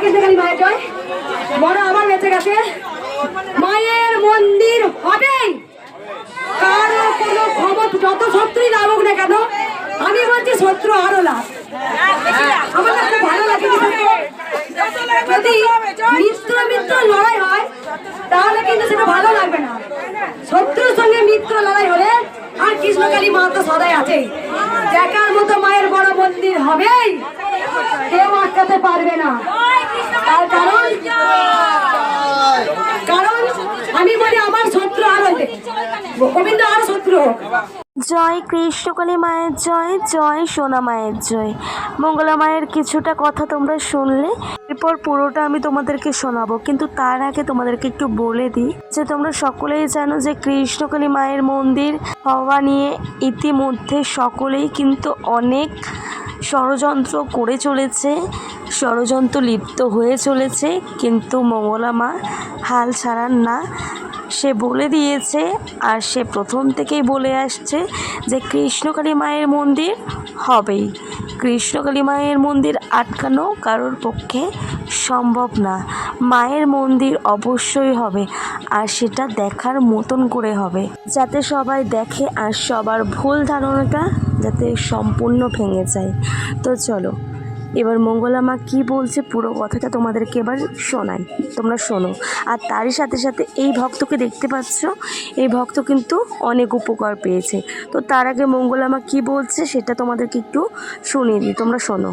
কৃষ্ণকালী মায়ের জয়। বড় আমার বেঁচে গেছে, মায়ের মন্দির হবেই। কারো কোনো ক্ষমতা যত শত্রুই লাগুক না কেন, আমি বলছি শত্রু আরো লাভ। আমার কাছে ভালো লাগে যদি মিত্র মিত্র লড়াই হয় তাহলে কিন্তু সেটা ভালো লাগবে না। শত্রুর সঙ্গে মিত্র লড়াই হলে আর কৃষ্ণকালী মা তো সদাই আছে, দেখার মতো মায়ের বড় মন্দির হবেই, কেউ আটকাতে পারবে না। তার কারণ আমি বলি আমার শত্রু আরো গোবিন্দ আরো শত্রু হোক। জয় কৃষ্ণকালী মায়ের জয়, জয় সোনা মায়ের জয়। মঙ্গলা মায়ের কিছুটা কথা তোমরা শুনলে, এরপর পুরোটা আমি তোমাদেরকে শোনাবো, কিন্তু তার আগে তোমাদেরকে একটু বলে দিই যে তোমরা সকলেই জানো যে কৃষ্ণকালী মায়ের মন্দির হওয়া নিয়ে ইতিমধ্যে সকলেই কিন্তু অনেক ষড়যন্ত্র করে চলেছে, ষড়যন্ত্র লিপ্ত হয়ে চলেছে, কিন্তু মঙ্গলা মা হাল ছাড়ান না। সে বলে দিয়েছে আর সে প্রথম থেকেই বলে আসছে যে কৃষ্ণকালী মায়ের মন্দির হবেই। কৃষ্ণকালী মায়ের মন্দির আটকানো কারোর পক্ষে সম্ভব না। মায়ের মন্দির অবশ্যই হবে, আর সেটা দেখার মতন করে হবে, যাতে সবাই দেখে আর সবার ভুল ধারণাটা যাতে সম্পূর্ণ ভেঙে যায়। তো চলো এবার মঙ্গলা মা কী বলছে পুরো কথাটা তোমাদেরকে এবার শোনাই, তোমরা শোনো। আর তারই সাথে সাথে এই ভক্তকে দেখতে পাচ্ছ, এই ভক্ত কিন্তু অনেক উপকার পেয়েছে। তো তার আগে মঙ্গলা মা কী বলছে সেটা তোমাদেরকে একটু শুনিয়ে দিই, তোমরা শোনো।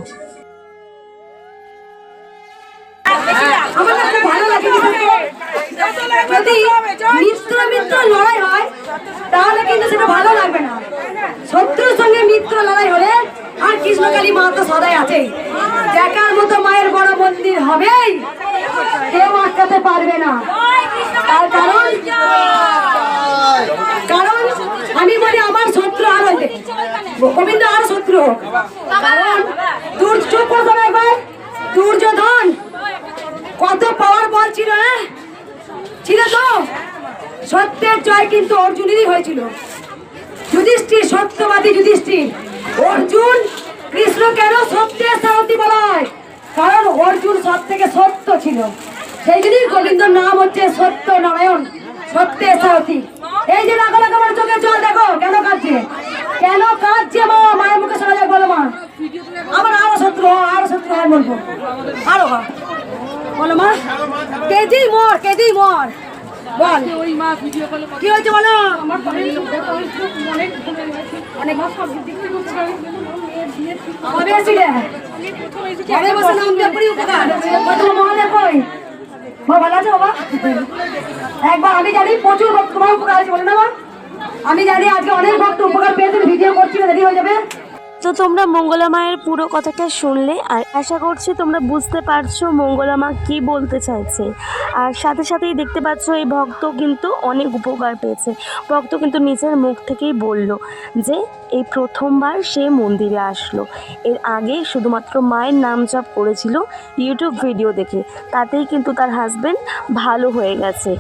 যদি মিত্র মিত্র লড়াই হয় তাহলে কিন্তু সেটা ভালো লাগবে না। শত্রুর সঙ্গে মিত্র লড়াই হলে আর কৃষ্ণকালী মা তো সদাই আছে, দেখার মতো মায়ের বড় মন্দির হবেই, কেউ আটকাতে পারবে না। তার কারণ আমি বলি আমার শত্রু আরো গোবিন্দ আরো শত্রু হোক। কারণ দুর্যোধন কত পাওয়ার বল ছিল, ছিল তো। সত্যের জয় কিন্তু অর্জুনেরই হয়েছিল। যুধিষ্ঠির সত্যবাদী যুধিষ্ঠির, অর্জুন কৃষ্ণ কেন সত্যের সারথি বলা হয়? কারণ অর্জুন সব থেকে সত্য ছিল, সেই জন্যই গোবিন্দর নাম হচ্ছে সত্য নারায়ণ, সত্যের সারথি। এই যে রাখো আমার চোখে জল দেখো কেন কাঁদছে, কেন কাঁদছে মা? মায়ের মুখে শোনা যায়, বলো মা। আমার আরো শত্রু হয় বলবো, আরো বলো মা। কেজি মর বল কি হয়েছে বলো। একবার আমি জানি প্রচুর ভক্ত উপকার আছে বলে না, আমি জানি আজকে অনেক ভক্ত উপকার পেয়েছেন, ভিডিও করছি রেডি হয়ে যাবে। তো তোমরা মঙ্গলা মায়ের পুরো কথাটা শুনলে, আর আশা করছি তোমরা বুঝতে পারছো মঙ্গলা মা কী বলতে চাইছে। আর সাথে সাথেই দেখতে পাচ্ছ এই ভক্ত কিন্তু অনেক উপকার পেয়েছে। ভক্ত কিন্তু নিজের মুখ থেকেই বলল যে এই প্রথমবার সে মন্দিরে আসলো, এর আগে শুধুমাত্র মায়ের নাম জপ করেছিল ইউটিউব ভিডিও দেখে, তাতেই কিন্তু তার হাজব্যান্ড ভালো হয়ে গেছে।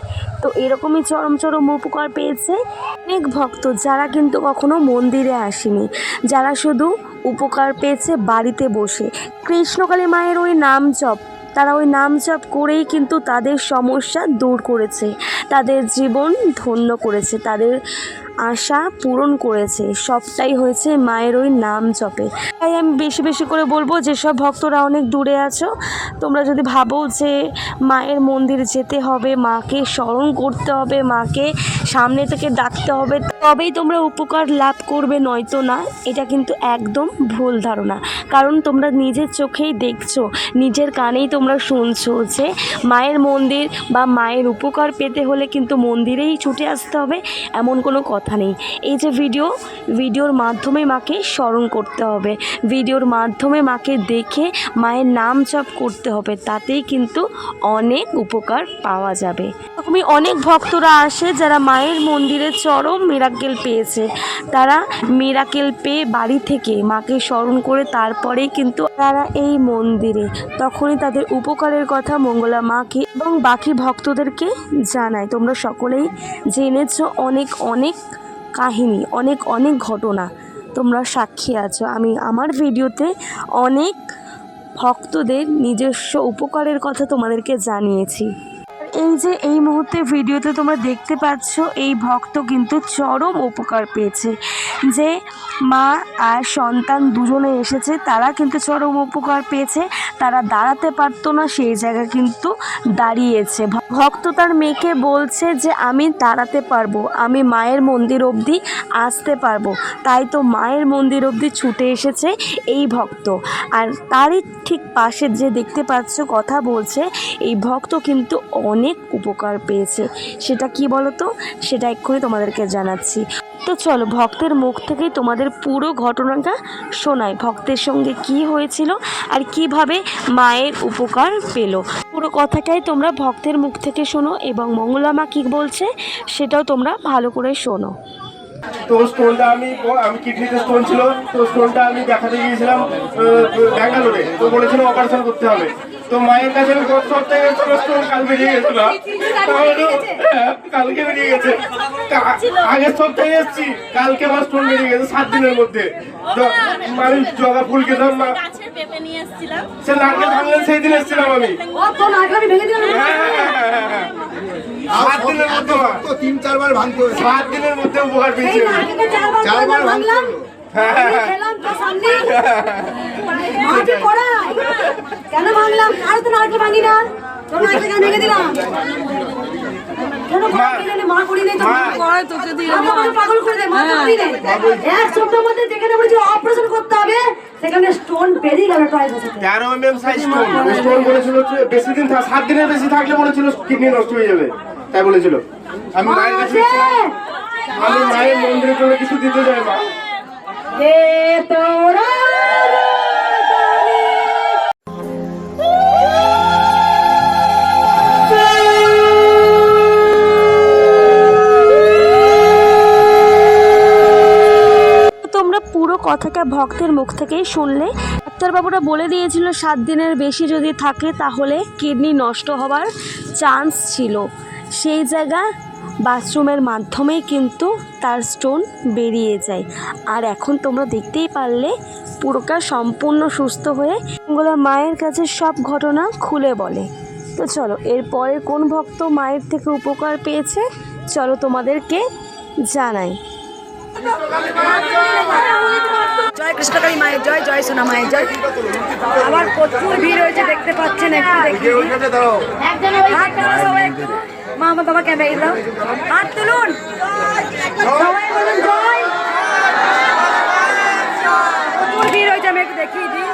তো এরকমই চরম চরম উপকার পেয়েছে অনেক ভক্ত, যারা কিন্তু কখনো মন্দিরে আসেনি, যারা শুধু উপকার পেয়েছে বাড়িতে বসে কৃষ্ণকালী মায়ের ওই নাম জপ। তারা ওই নাম জপ করেই কিন্তু তাদের সমস্যা দূর করেছে, তাদের জীবন ধন্য করেছে, তাদের আশা পূরণ করেছে। সবটাই হয়েছে মায়ের ওই নাম জপে। তাই আমি বেশি বেশি করে বলবো, যেসব ভক্তরা অনেক দূরে আছো, তোমরা যদি ভাবো যে মায়ের মন্দির যেতে হবে, মাকে স্মরণ করতে হবে, মাকে সামনে থেকে ডাকতে হবে, তবেই তোমরা উপকার লাভ করবে, নয়তো না। এটা কিন্তু একদম ভুল ধারণা। কারণ তোমরা নিজের চোখেই দেখছো, নিজের কানেই তোমরা শুনছো যে মায়ের মন্দির বা মায়ের উপকার পেতে হলে কিন্তু মন্দিরেই ছুটে আসতে হবে, এমন কোনো কথা নেই। এই যে ভিডিওর মাধ্যমে মাকে স্মরণ করতে হবে, ভিডিওর মাধ্যমে মাকে দেখে মায়ের নাম জপ করতে হবে, তাতেই কিন্তু অনেক উপকার পাওয়া যাবে। এরকমই অনেক ভক্তরা আসে যারা মায়ের মন্দিরে চরম মিরাকেল পেয়েছে, তারা মিরাকেল পেয়ে বাড়ি থেকে মাকে স্মরণ করে তারপরেই কিন্তু তারা এই মন্দিরে, তখনই তাদের উপকারের কথা মঙ্গলা মাকে এবং বাকি ভক্তদেরকে জানায়। তোমরা সকলেই জেনেছো অনেক কাহিনী, অনেক ঘটনা তোমরা সাক্ষী আছো। আমি আমার ভিডিওতে অনেক ভক্তদের নিজস্ব উপকারের কথা তোমাদেরকে জানিয়েছি। এই যে এই মুহূর্তে ভিডিওতে তোমরা দেখতে পাচ্ছ, এই ভক্ত কিন্তু চরম উপকার পেয়েছে। যে মা আর সন্তান দুজনে এসেছে, তারা কিন্তু চরম উপকার পেয়েছে। তারা দাঁড়াতে পারতো না, সেই জায়গায় কিন্তু দাঁড়িয়েছে। ভক্ত তার মেয়েকে বলছে যে আমি দাঁড়াতে পারবো, আমি মায়ের মন্দির অবধি আসতে পারবো। তাই তো মায়ের মন্দির অবধি ছুটে এসেছে এই ভক্ত। আর তারই ঠিক পাশে যে দেখতে পাচ্ছ কথা বলছে, এই ভক্ত কিন্তু অনেক উপকার পেয়েছে। সেটা কি বলো তো, সেটা এক্ষুনি তোমাদেরকে জানাচ্ছি। তো চলো ভক্তের মুখ থেকেই তোমাদের পুরো ঘটনাটা শোনাই, ভক্তের সঙ্গে কি হয়েছিল আর কিভাবে মায়ের উপকার পেল। পুরো কথাটাই তোমরা ভক্তের মুখ থেকে শোনো এবং মঙ্গলা মা কী বলছে সেটাও তোমরা ভালো করে শোনো। তো স্টোনটা আমি কিডনিতে স্টোন ছিল, তো স্টোনটা আমি দেখাতে গিয়েছিলাম ব্যাঙ্গালোরে, তো বলেছিল অপারেশন করতে হবে। তো মায়ের কাছে আমি গত সপ্তাহে স্টোন কাল বেরিয়ে গেছিল, কালকে বেরিয়ে গেছে। আগের সপ্তাহে এসেছি, কালকে আমার স্টোন বেরিয়ে গেছে 7 দিনের মধ্যে। তো আমি জবা ফুল খেতাম, সে নারকেল ভাঙলেন সেই দিন এসেছিলাম আমি। 7 দিনের মধ্যে 3-4 বার ভাঙতে হয়েছে। 7 দিনের মধ্যে উপকার পেয়েছি। 4 বার ভাঙলাম। কেন ভাঙলাম? আর তো নারকেল ভাঙি না, তোর নারকেল কেন ভেঙে দিলাম? কেন মা করি নাই? পাগল করে দেয়, মা করি নাই। 1 সপ্তাহের মধ্যে যেখানে বলেছিল অপারেশন করতে হবে, সেখানে স্টোন বেরিয়ে গেল। 13 mm সাইজ স্টোন। স্টোন বলেছিল বেশি দিন 7 দিনের বেশি থাকলে বলেছিল কিডনি নষ্ট হয়ে যাবে, তাই বলেছিল। আমি মায়ের কাছে আমি মায়ের মন্দিরের জন্য কিছু দিতে চাই মা। তোরা তোমরা পুরো কথাটা ভক্তের মুখ থেকেই শুনলে। ডাক্তারবাবুরা বলে দিয়েছিল 7 দিনের বেশি যদি থাকে তাহলে কিডনি নষ্ট হওয়ার চান্স ছিল। সেই জায়গায় বাথরুমের মাধ্যমেই কিন্তু তার স্টোন বেরিয়ে যায়। আর এখন তোমরা দেখতেই পারলে পুরোটা সম্পূর্ণ সুস্থ হয়ে মঙ্গলা মায়ের কাছে সব ঘটনা খুলে বলে। তো চলো এরপরে কোন ভক্ত মায়ের থেকে উপকার পেয়েছে চলো তোমাদেরকে জানাই। জয় কৃষ্ণকালী মায়ের জয়, জয় সোনা মায়ের জয়। আবার প্রচুর ভিড় হয়েছে, দেখতে পাচ্ছেন। মা আমার বাবা ক্যামেরা দাও, হাত তুলুন, সবাই বলুন জয়। প্রচুর ভিড় হয়েছে, আমি একটু দেখিয়ে দিই।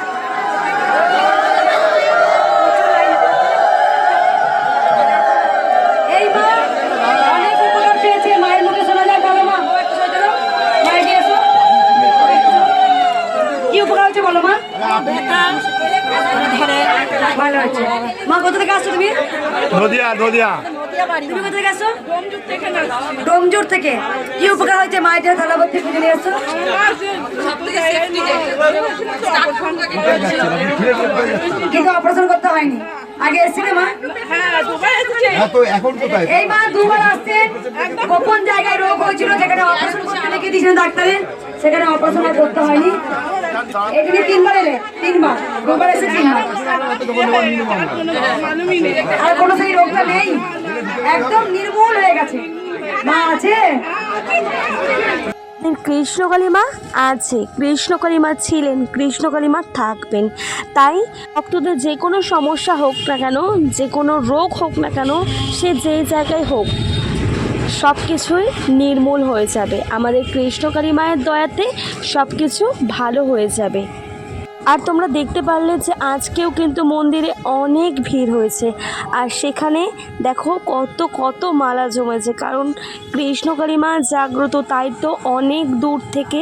এই মা অনেক উপকার পেয়েছে, মায়ের মুখে শোনা যায়। বলো মা, বাবা একটু সরে দাও, মায়ের দিয়ে এসো। কি উপকার হচ্ছে বলো মা? ভালো হয়েছে। মা কোথা থেকে আসছো তুমি? নদিয়া। তুমি কোথা থেকে আসছো? ডোমজুর থেকে। কি উপকার হয়েছে? মায়ের থালা ভর্তি পুজো নিয়ে আসছো। কিন্তু অপারেশন করতে হয়নি, আগে এসেছিলে মা? এই মা 2 বার আসছেন। গোপন জায়গায় রোগ হয়েছিল, যেখানে অপারেশন করতে লিখে দিয়েছিলেন ডাক্তারে, সেখানে অপারেশন করতে হয়নি। এখানে 3 বার এলে, 3 বার, 2 বার এসে 3 বার। আর কোনো সেই রোগটা নেই, একদম নির্মূল হয়ে গেছে। মা আছে, কৃষ্ণকালী মা আছে, কৃষ্ণকালী মা ছিলেন, কৃষ্ণকালী মা থাকবেন। তাই ভক্তদের যে কোনো সমস্যা হোক না কেন, যে কোনো রোগ হোক না কেন, সে যে জায়গায় হোক, সব কিছুই নির্মূল হয়ে যাবে। আমাদের কৃষ্ণকালী মায়ের দয়াতে সব কিছু ভালো হয়ে যাবে। আর তোমরা দেখতে পারলে যে আজকেও কিন্তু মন্দিরে অনেক ভিড় হয়েছে। আর সেখানে দেখো কত মালা জমেছে, কারণ কৃষ্ণকালী মা জাগ্রত, তাই তো অনেক দূর থেকে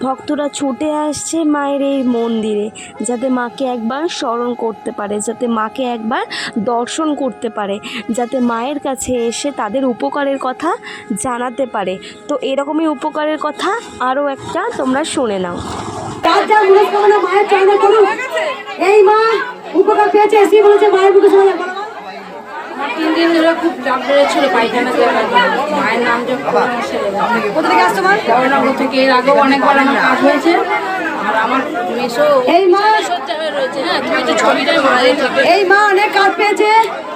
ভক্তরা ছুটে আসছে মায়ের এই মন্দিরে, যাতে মাকে একবার স্মরণ করতে পারে, যাতে মাকে একবার দর্শন করতে পারে, যাতে মায়ের কাছে এসে তাদের উপকারের কথা জানাতে পারে। তো এরকমই উপকারের কথা আরও একটা তোমরা শুনে নাও। মায়ের চাইনা করুন। এই মা উপকার পেয়েছে, এসে বলেছে মায়ের মুখে শোনা যায়। 3 দিন ধরে খুব চাপ বেড়েছিল পায়খানা দিয়ে মায়ের নাম জপ করে সেরে গেছে। কোথা থেকে আসছো মা? বড়নগর থেকে এর আগেও অনেকবার আমার কাজ হয়েছে। আর আমার মেসো এই মা সত্যি রয়েছে। হ্যাঁ, তুমি তো ছবিটাই মায়ের থেকে এই মা অনেক কাজ পেয়েছে।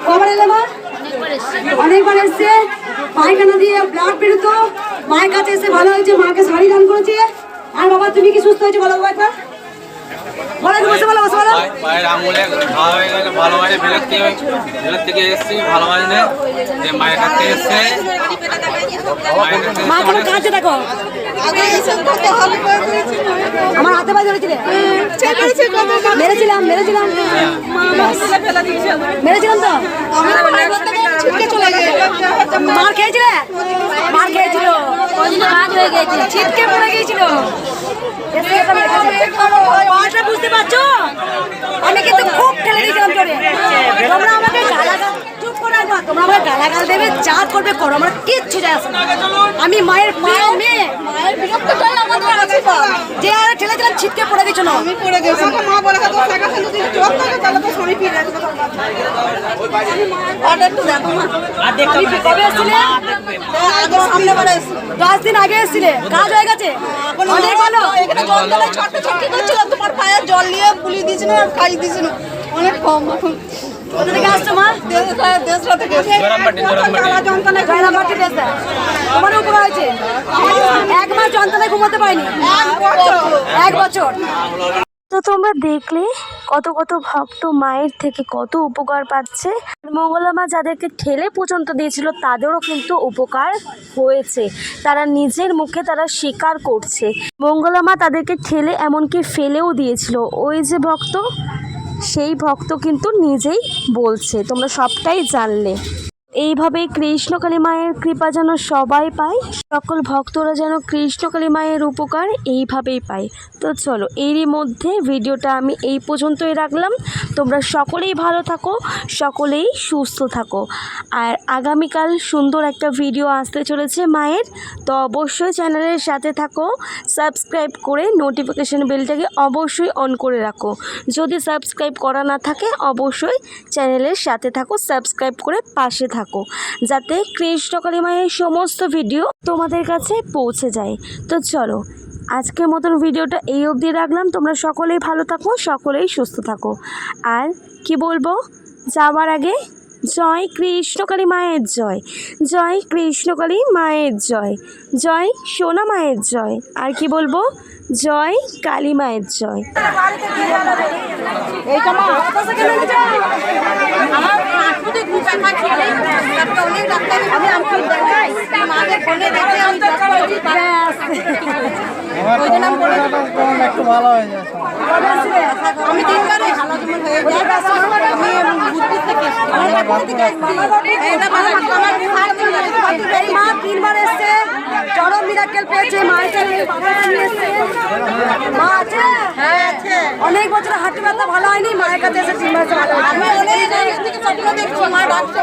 কবার এলে মা? অনেকবার এসেছি। অনেকবার এসছে, পায়খানা দিয়ে ব্লাড বেরোতো, মায়ের কাছে এসে ভালো হয়েছে, মাকে শাড়ি দান করেছে। আর বাবা তুমি কি সুস্থ হয়েছে বলো বাবা একবার? বলো বসে বলো বসে বলো। মায়ের আঙুলে ঘা হয়ে গেছে, ভালো হয়নি। বেলের থেকে এসেছি, ভালো হয়নি। মায়ের কাছে এসছে, মা কেমন কাঁদছে দেখো। আমার হাতে পায়ে ধরেছিলে? মেরেছিলাম মেরেছিলাম মেরেছিলাম তো। মার খেয়েছিলে? মার খেয়েছিল, ছিটকে পড়ে গিয়েছিল। পাটা বুঝতে পারছো? আমি কিন্তু খুব ঠেলে দিয়েছিলাম জোরে। তোমরা আমাকে গালাগাল, চুপ করে রাখবা। তোমরা আমাকে গালাগাল দেবে, যা করবে করো, আমার কিচ্ছু যায় আসে না। আমি মায়ের প্রিয় মেয়ে, মায়ের বিরক্ত করলে আমাদের আছে তো। যে আর ঠেলেছিলাম ছিটকে পড়ে গেছিল। আমি পড়ে গেছি। মা বলে তো টাকা কিন্তু তুই চোখ করে তাহলে তো স্বামী ফিরে আসবে। আর একটু দেখো মা। আর দেখো কবে এসেছিলে? আগে সামনে বারে 10 দিন আগে এসেছিলে। কাজ হয়ে গেছে? অনেক ভালো। এখানে জল দিয়ে ছটকে ছটকে করছিলাম, তোমার পায়ে জল নিয়ে পুলি দিয়েছিল আর খাই দিয়েছিল। অনেক কম এখন। কোথা থেকে আসছো মা? দেশরা থেকে। জয়রামবাটি দেশে। তোমার উপকার হয়েছে? 1 মাস যন্ত্রণায় ঘুমোতে পারিনি। 1 বছর। তো তোমরা দেখলে কত কত ভক্ত মায়ের থেকে কত উপকার পাচ্ছে। মঙ্গলা মা যাদেরকে ঠেলে পর্যন্ত দিয়েছিল তাদেরও কিন্তু উপকার হয়েছে, তারা নিজের মুখে তারা স্বীকার করছে। মঙ্গলা মা তাদেরকে ঠেলে এমনকি ফেলেও দিয়েছিল। ওই যে ভক্ত, সেই ভক্ত কিন্তু নিজেই বলছে, তোমরা সবটাই জানলে। এইভাবেই কৃষ্ণকালী মায়ের কৃপা যেন সবাই পায়, সকল ভক্তরা যেন কৃষ্ণকালী মায়ের উপকার এইভাবেই পায়। তো চলো, এরই মধ্যে ভিডিওটা আমি এই পর্যন্তই রাখলাম। তোমরা সকলেই ভালো থাকো, সকলেই সুস্থ থাকো। আর আগামীকাল সুন্দর একটা ভিডিও আসতে চলেছে মায়ের, তো অবশ্যই চ্যানেলের সাথে থাকো। সাবস্ক্রাইব করে নোটিফিকেশান বেলটাকে অবশ্যই অন করে রাখো। যদি সাবস্ক্রাইব করা না থাকে অবশ্যই চ্যানেলের সাথে থাকো, সাবস্ক্রাইব করে পাশে থাকো, যাতে কৃষ্ণকালী মায়ের সমস্ত ভিডিও তোমাদের কাছে পৌঁছে যায়। তো চলো, আজকের মতন ভিডিওটা এই অবধি রাখলাম। তোমরা সকলেই ভালো থাকো, সকলেই সুস্থ থাকো। আর কি বলবো যাওয়ার আগে, জয় কৃষ্ণকালী মায়ের জয়, জয় কৃষ্ণকালী মায়ের জয়, জয় সোনা মায়ের জয়। আর কি বলবো, জয় কালী মায়ের জয়। একটু ভালো হয়ে যায়। আমি 3 বারে এই মা 3 বার এসছে, চরম মিরাকেল পেয়েছে। মায়ের মা আছে? হ্যাঁ আছে। অনেক বছর হাঁটু ব্যথা ভালো হয়নি, মায়ের কাছে এসে 3 বার ভালো হয়েছে। আমি অনেক থেকে স্বপ্ন দেখছি, মা ডাকছে।